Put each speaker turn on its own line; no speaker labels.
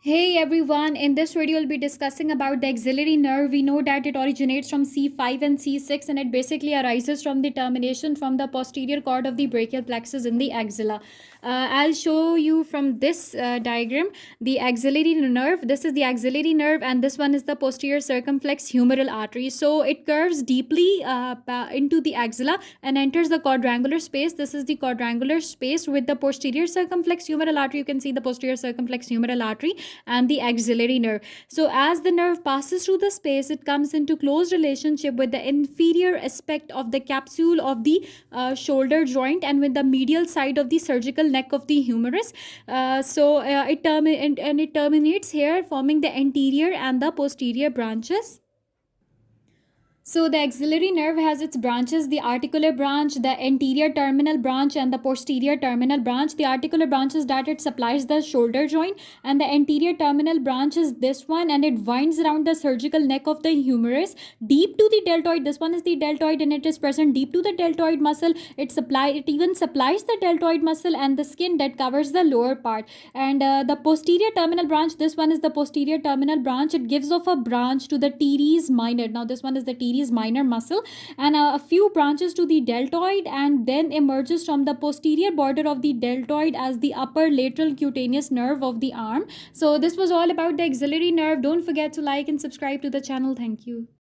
Hey everyone, in this video we'll be discussing about the axillary nerve. We know that it originates from C5 and C6 and it basically arises from the termination from the posterior cord of the brachial plexus in the axilla. I'll show you from this diagram the axillary nerve. This is the axillary nerve and this one is the posterior circumflex humeral artery. So it curves deeply into the axilla and enters the quadrangular space. This is the quadrangular space with the posterior circumflex humeral artery. You can see the posterior circumflex humeral artery and the axillary nerve. So as the nerve passes through the space, it comes into close relationship with the inferior aspect of the capsule of the shoulder joint and with the medial side of the surgical neck of the humerus. It terminates here, forming the anterior and the posterior branches. So the axillary nerve has its branches, the articular branch, the anterior terminal branch and the posterior terminal branch. The articular branch is that it supplies the shoulder joint and the anterior terminal branch is this one and it winds around the surgical neck of the humerus deep to the deltoid. This one is the deltoid and it is present deep to the deltoid muscle. It even supplies the deltoid muscle and the skin that covers the lower part. And the posterior terminal branch, this one is the posterior terminal branch. It gives off a branch to the teres minor. Now this one is the teres minor muscle and a few branches to the deltoid and then emerges from the posterior border of the deltoid as the upper lateral cutaneous nerve of the arm. So this was all about the axillary nerve. Don't forget to like and subscribe to the channel. Thank you.